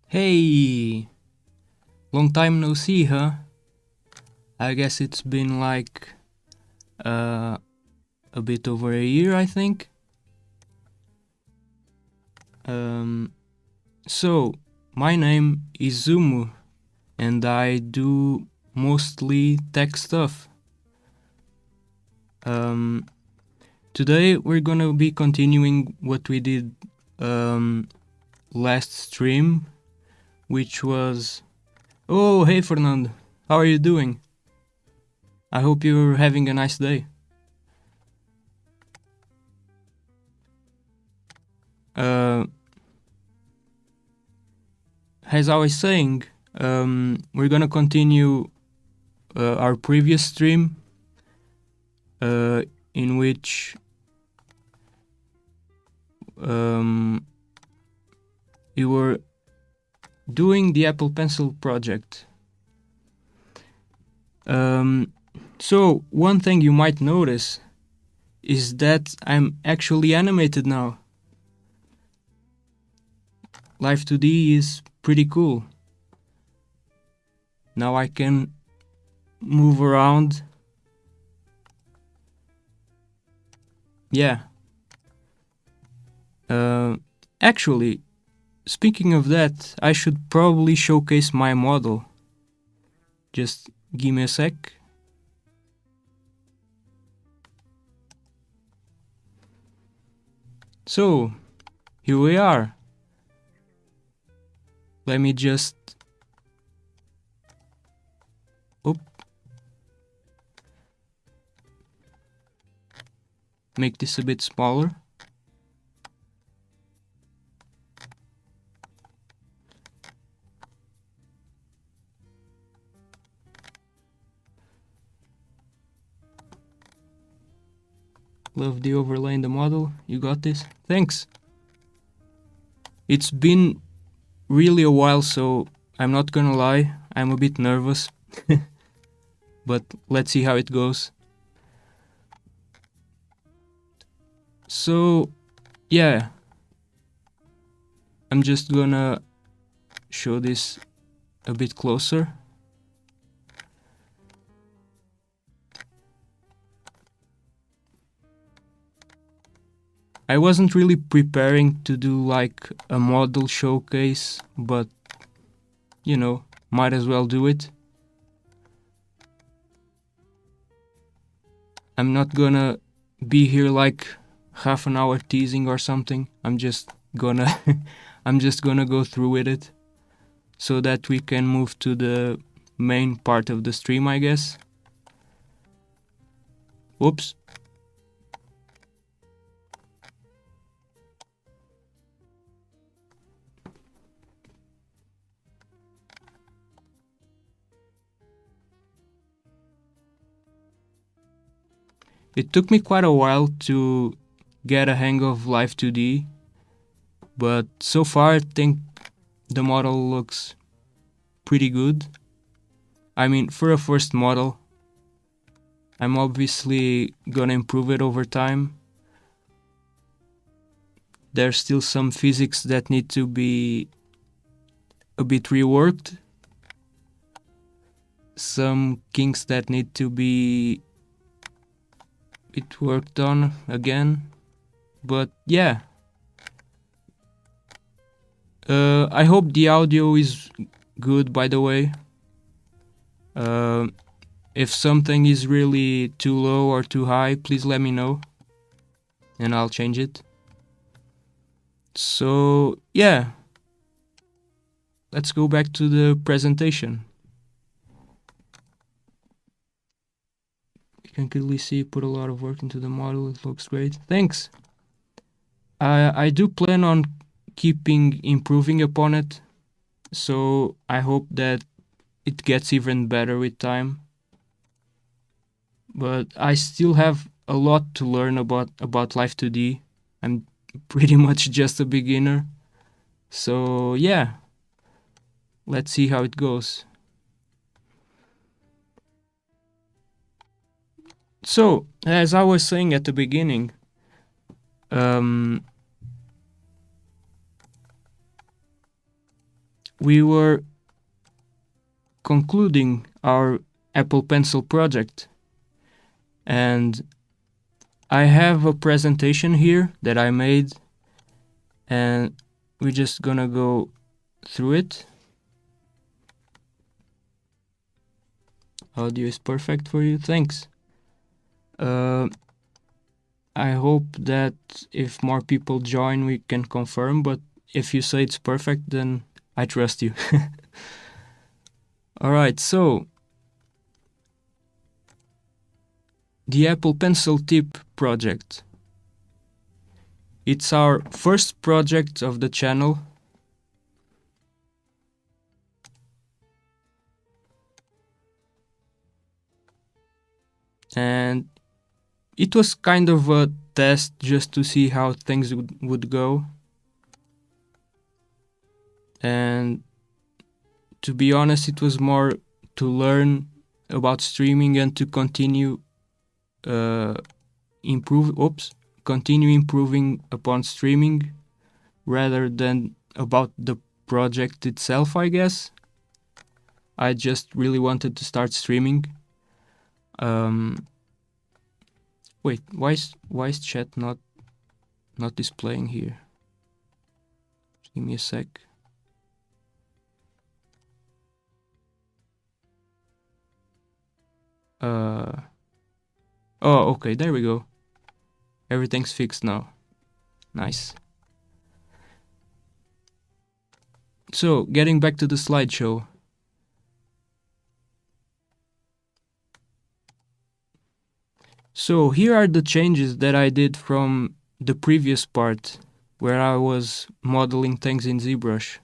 Hey, long time no see, huh? I guess it's been like a bit over a year, I think. So, my name is Zumu, and I do mostly tech stuff. Today we're gonna be continuing what we did last stream, which was... Oh, hey Fernando, how are you doing? I hope you're having a nice day. As I was saying, we're gonna continue our previous stream, in which we were doing the Apple Pencil project. So one thing you might notice is that I'm actually animated now. Live 2D is pretty cool. Now I can move around. Yeah. Actually, speaking of that, I should probably showcase my model. Just give me a sec. So, here we are. Let me just... make this a bit smaller. Love the overlay in the model. You got this? Thanks. It's been really a while, so I'm not gonna lie, I'm a bit nervous. But let's see how it goes. So, yeah. I'm just gonna show this a bit closer. I wasn't really preparing to do like a model showcase, but you know, might as well do it. I'm not gonna be here like half an hour teasing or something. I'm just gonna go through with it so that we can move to the main part of the stream, I guess. Whoops. It took me quite a while to get a hang of Live 2D, but so far I think the model looks pretty good. I mean, for a first model, I'm obviously gonna improve it over time. There's still some physics that need to be a bit reworked. Some kinks that need to be worked on again. But yeah. I hope the audio is good, by the way. If something is really too low or too high, please let me know and I'll change it. So yeah, let's go back to the presentation. You can clearly see you put a lot of work into the model. It looks great. Thanks. I do plan on keeping improving upon it, so I hope that it gets even better with time. But I still have a lot to learn about Live 2D. I'm pretty much just a beginner. So yeah, let's see how it goes. So, as I was saying at the beginning, we were concluding our Apple Pencil project, and I have a presentation here that I made, and we're just gonna go through it. Audio is perfect for you, thanks. I hope that if more people join we can confirm, but if you say it's perfect then I trust you. Alright, so the Apple Pencil Tip project. It's our first project of the channel. And it was kind of a test just to see how things would go. And to be honest, it was more to learn about streaming and to continue continue improving upon streaming rather than about the project itself, I guess. I just really wanted to start streaming. Wait, why is chat not displaying here? Give me a sec. Oh, okay, there we go. Everything's fixed now. Nice. So, getting back to the slideshow. So, here are the changes that I did from the previous part, where I was modeling things in ZBrush.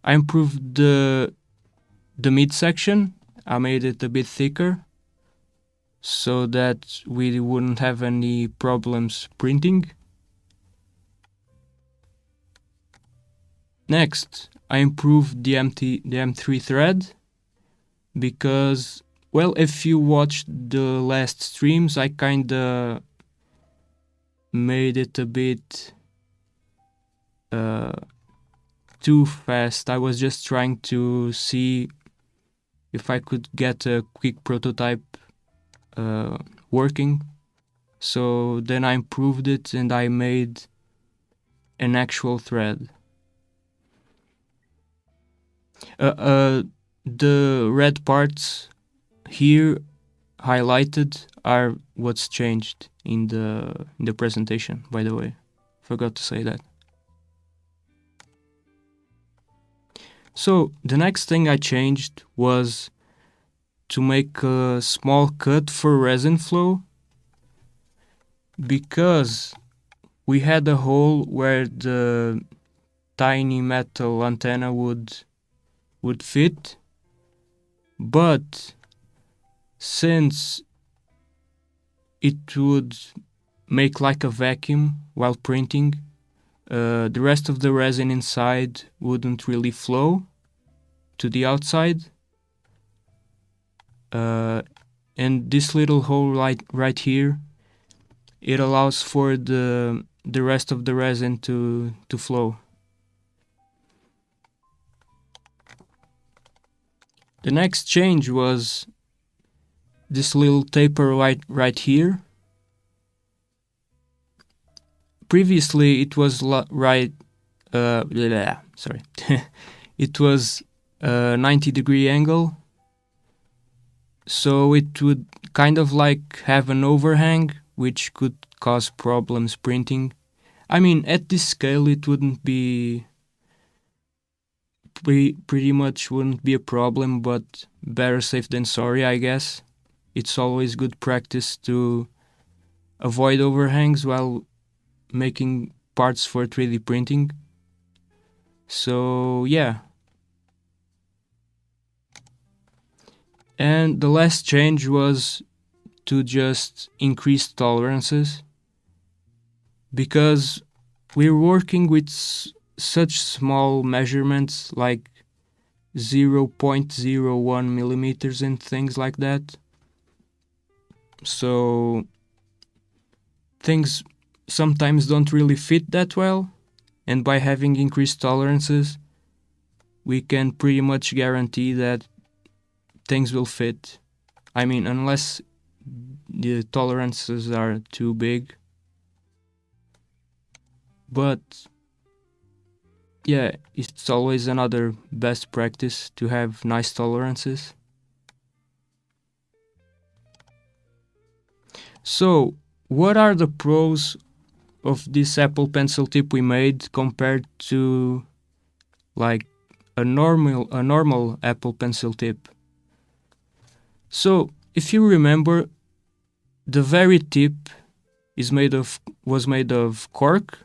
I improved the midsection. I made it a bit thicker so that we wouldn't have any problems printing. Next, I improved the M3 thread because, well, if you watched the last streams, I kinda made it a bit too fast. I was just trying to see if I could get a quick prototype working. So then I improved it and I made an actual thread. The red parts here highlighted are what's changed in the presentation, by the way. Forgot to say that. So the next thing I changed was to make a small cut for resin flow, because we had a hole where the tiny metal antenna would fit, but since it would make like a vacuum while printing, the rest of the resin inside wouldn't really flow to the outside. And this little hole right here, it allows for the rest of the resin to flow. The next change was this little taper right here. Previously it was it was a 90-degree angle, so it would kind of like have an overhang, which could cause problems printing. I mean, at this scale it wouldn't be pretty much wouldn't be a problem, but better safe than sorry, I guess. It's always good practice to avoid overhangs while making parts for 3D printing. So yeah. And the last change was to just increase tolerances, because we're working with such small measurements like 0.01 millimeters and things like that. So things sometimes don't really fit that well, and by having increased tolerances, we can pretty much guarantee that things will fit. I mean, unless the tolerances are too big. But yeah, it's always another best practice to have nice tolerances. So, what are the pros of this Apple Pencil tip we made compared to like a normal Apple Pencil tip? So, if you remember, the very tip was made of cork,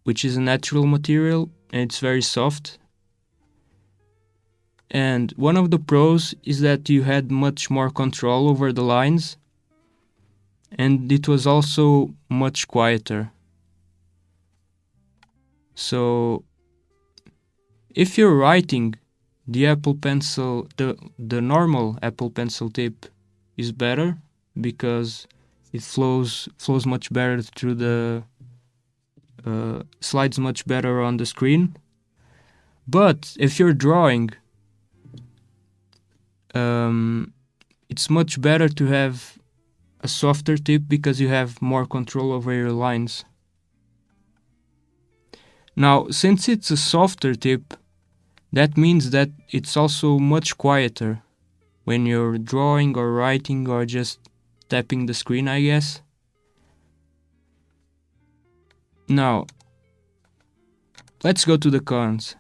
which is a natural material and it's very soft. And one of the pros is that you had much more control over the lines, and it was also much quieter. So if you're writing, the Apple Pencil, the normal Apple Pencil tip is better because it flows much better through the slides much better on the screen. But if you're drawing, it's much better to have a softer tip because you have more control over your lines. Now, since it's a softer tip, that means that it's also much quieter when you're drawing or writing or just tapping the screen, I guess. Now, let's go to the cons.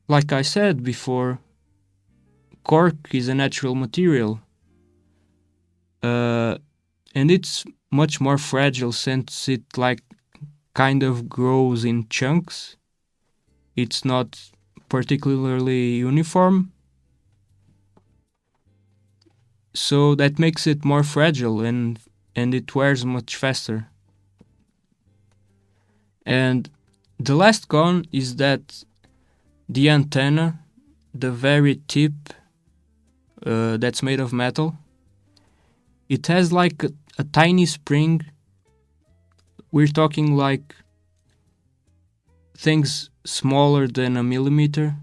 Like I said before, cork is a natural material. And it's much more fragile since it like kind of grows in chunks. It's not particularly uniform. So that makes it more fragile and it wears much faster. And the last con is that the antenna, the very tip that's made of metal, it has like a tiny spring. We're talking like things smaller than a millimeter,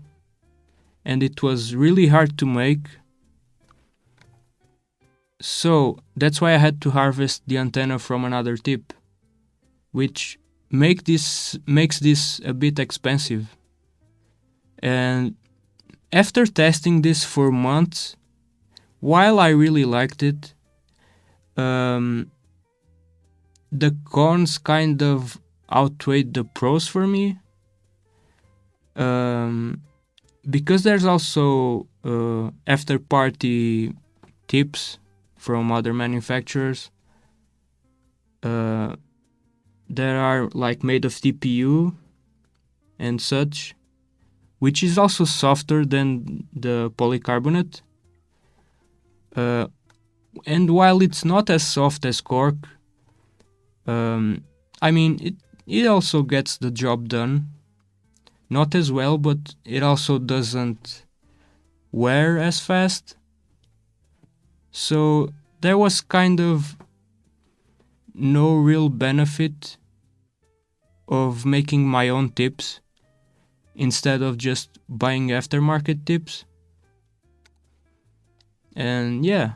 and it was really hard to make. So that's why I had to harvest the antenna from another tip, which makes this a bit expensive. And after testing this for months, while I really liked it, the cons kind of outweighed the pros for me, because there's also after-party tips from other manufacturers that are like made of TPU and such, which is also softer than the polycarbonate. And while it's not as soft as cork, I mean, it also gets the job done. Not as well, but it also doesn't wear as fast. So there was kind of no real benefit of making my own tips instead of just buying aftermarket tips. And yeah.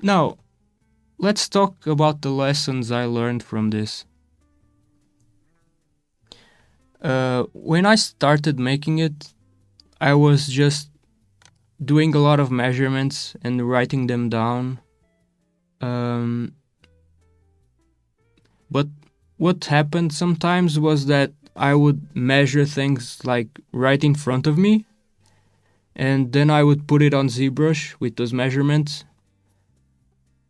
Now, let's talk about the lessons I learned from this. When I started making it, I was just doing a lot of measurements and writing them down. But what happened sometimes was that I would measure things like right in front of me, and then I would put it on ZBrush with those measurements,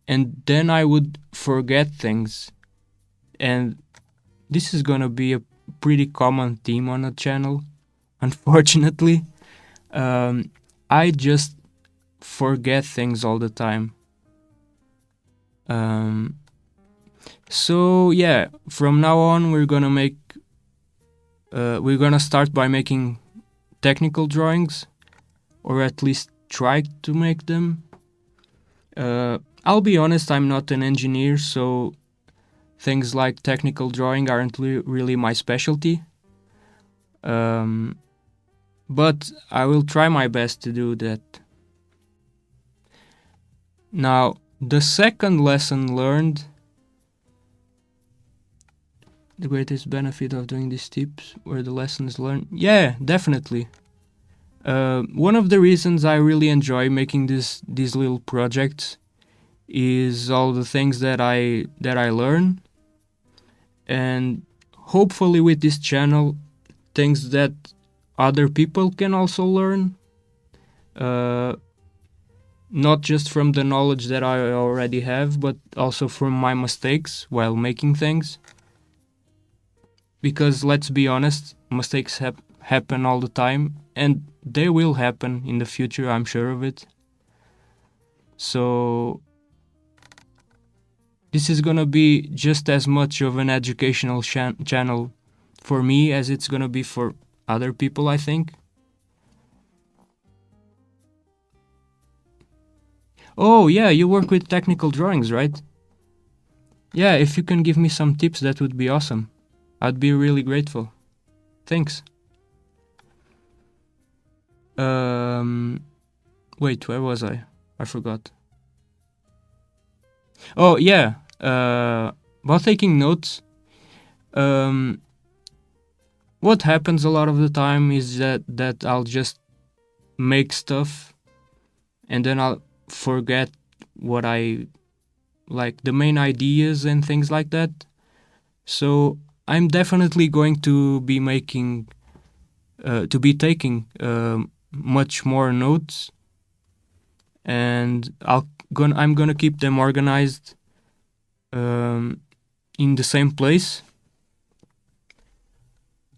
and then I would forget things. And this is gonna be a pretty common theme on the channel, unfortunately. I just forget things all the time. So yeah, from now on we're gonna start by making technical drawings, or at least try to make them. I'll be honest, I'm not an engineer, so things like technical drawing aren't really my specialty. But I will try my best to do that. Now, the second lesson learned, the greatest benefit of doing these tips were the lessons learned. Yeah, definitely. One of the reasons I really enjoy making these little projects is all the things that I learn, and hopefully with this channel, things that other people can also learn. Not just from the knowledge that I already have, but also from my mistakes while making things. Because let's be honest, mistakes happen all the time, and they will happen in the future, I'm sure of it. So this is gonna be just as much of an educational channel for me as it's gonna be for other people, I think. Oh yeah, you work with technical drawings, right? Yeah, if you can give me some tips, that would be awesome. I'd be really grateful. Thanks. Wait, where was I? I forgot. Oh yeah, about taking notes. What happens a lot of the time is that I'll just make stuff, and then I'll forget what I like, the main ideas and things like that. So I'm definitely going to be taking much more notes, and I'm gonna keep them organized in the same place.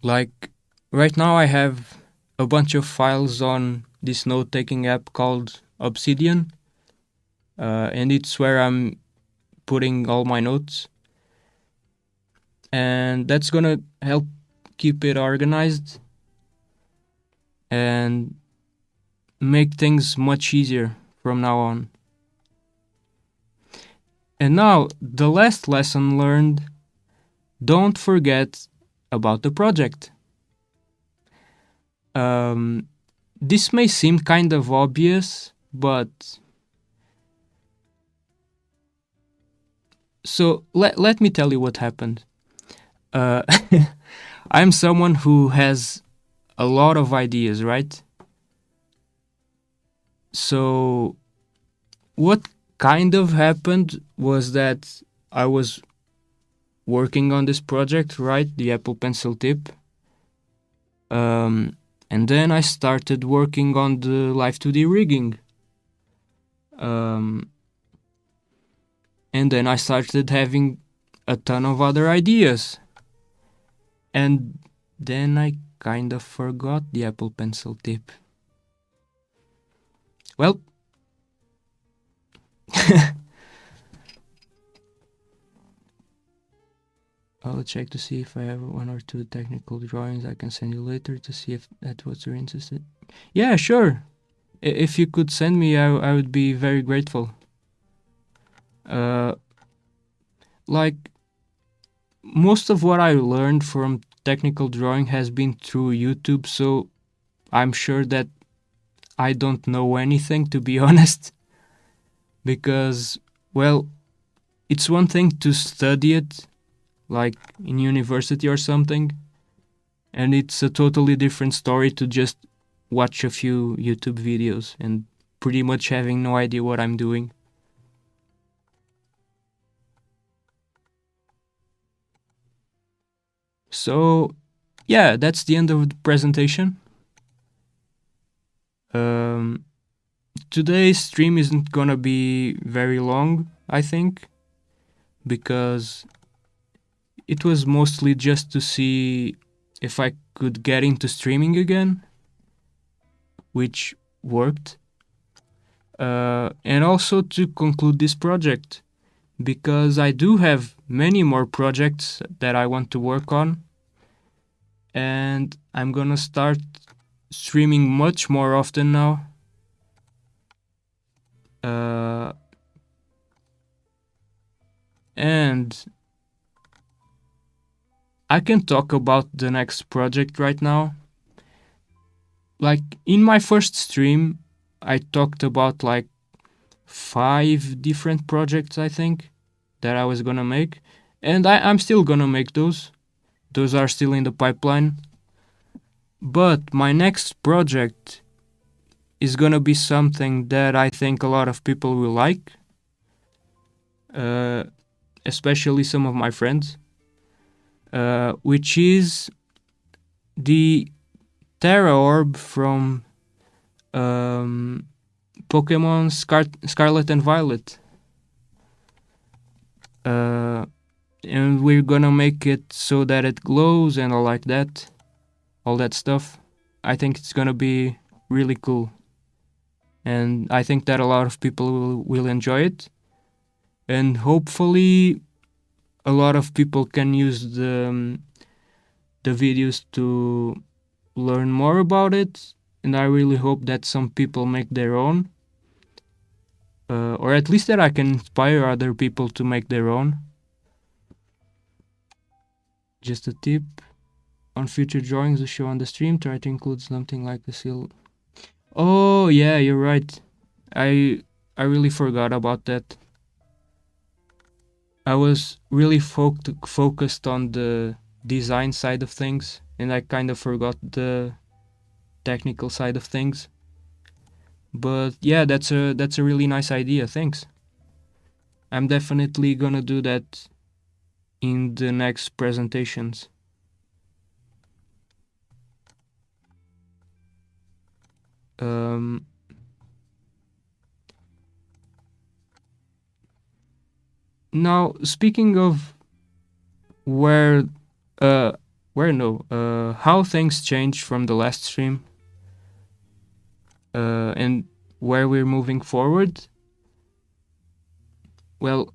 Like right now I have a bunch of files on this note-taking app called Obsidian, and it's where I'm putting all my notes, and that's gonna help keep it organized and make things much easier from now on. And now, the last lesson learned, don't forget about the project. This may seem kind of obvious, but so let me tell you what happened. I'm someone who has a lot of ideas, right? So what kind of happened was that I was working on this project, right? The Apple Pencil tip. And then I started working on the Live 2D rigging. And then I started having a ton of other ideas. And then I kind of forgot the Apple Pencil tip. Well, I'll check to see if I have one or two technical drawings I can send you later to see if that's what you're interested. Yeah, sure. If you could send me, I would be very grateful. Like, most of what I learned from technical drawing has been through YouTube, so I'm sure that I don't know anything, to be honest. Because, well, it's one thing to study it, like in university or something, and it's a totally different story to just watch a few YouTube videos and pretty much having no idea what I'm doing. So, yeah, that's the end of the presentation. Today's stream isn't gonna be very long, I think, because it was mostly just to see if I could get into streaming again, which worked. And also to conclude this project, because I do have many more projects that I want to work on, and I'm gonna start streaming much more often now. And I can talk about the next project right now. Like in my first stream, I talked about like 5 different projects, I think, that I was gonna make. And I'm still gonna make those. Those are still in the pipeline. But my next project is gonna be something that I think a lot of people will like. Especially some of my friends. Which is the Terra Orb from Pokemon Scarlet and Violet. And we're gonna make it so that it glows and all like that. All that stuff. I think it's gonna be really cool. And I think that a lot of people will enjoy it. And hopefully a lot of people can use the videos to learn more about it. And I really hope that some people make their own. Or at least that I can inspire other people to make their own. Just a tip. On future drawings to show on the stream, try to include something like a seal. Oh yeah, you're right. I really forgot about that. I was really focused on the design side of things, and I kind of forgot the technical side of things. But yeah, that's a really nice idea. Thanks. I'm definitely gonna do that in the next presentations. Now, speaking of how things changed from the last stream, and where we're moving forward. Well,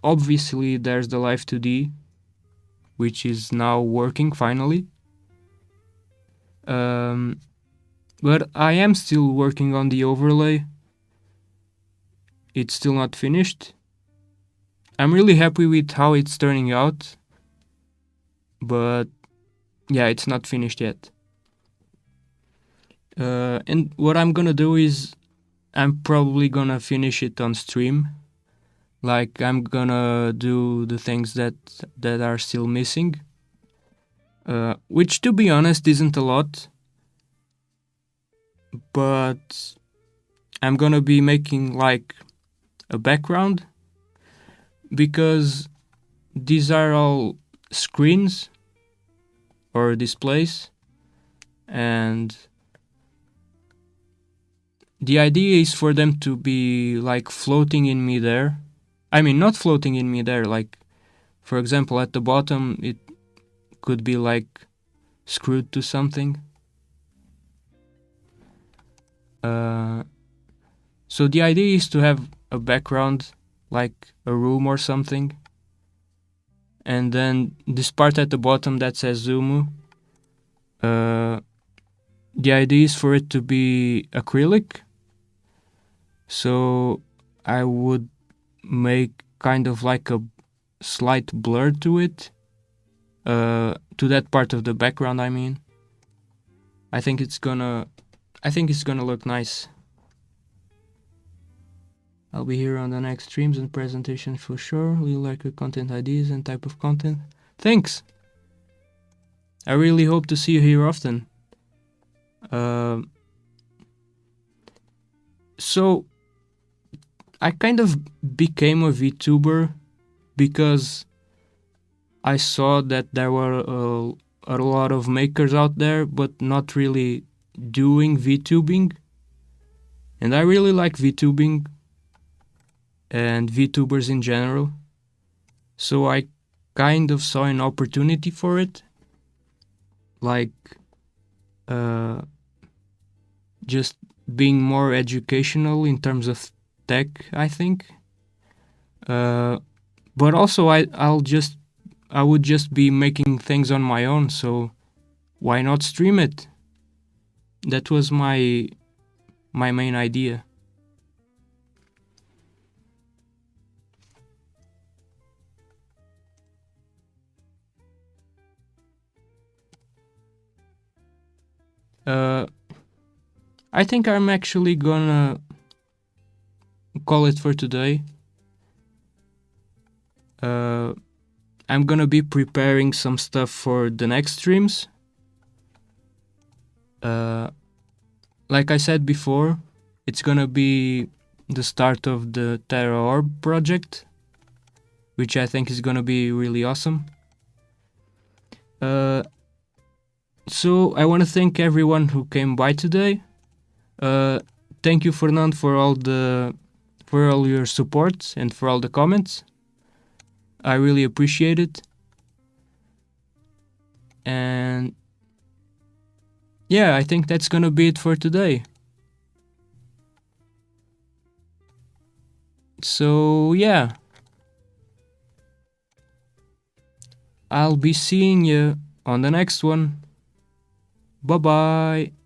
obviously there's the Live 2D, which is now working finally. But I am still working on the overlay. It's still not finished. I'm really happy with how it's turning out. But yeah, it's not finished yet. And what I'm gonna do is I'm probably gonna finish it on stream. Like I'm gonna do the things that are still missing. Which to be honest isn't a lot. But I'm gonna be making like a background, because these are all screens or displays, and the idea is for them to be like floating in midair. I mean, not floating in midair, like for example at the bottom it could be like screwed to something. So the idea is to have a background, like a room or something, and then this part at the bottom that says Zumu, the idea is for it to be acrylic. So I would make kind of like a slight blur to it, to that part of the background. I mean, I think it's gonna look nice. I'll be here on the next streams and presentations for sure. We like your content ideas and type of content. Thanks! I really hope to see you here often. So, I kind of became a VTuber because I saw that there were a lot of makers out there, but not really doing VTubing. And I really like VTubing and VTubers in general. So I kind of saw an opportunity for it. Like, just being more educational in terms of tech, I think. But also I would just be making things on my own, so why not stream it? That was my main idea. Uh, I think I'm actually gonna call it for today. I'm gonna be preparing some stuff for the next streams. Like I said before, it's gonna be the start of the Terra Orb project, which I think is gonna be really awesome. So I want to thank everyone who came by today. Thank you, Fernand, for all your support and for all the comments. I really appreciate it. And yeah, I think that's gonna be it for today. So yeah, I'll be seeing you on the next one. Bye bye.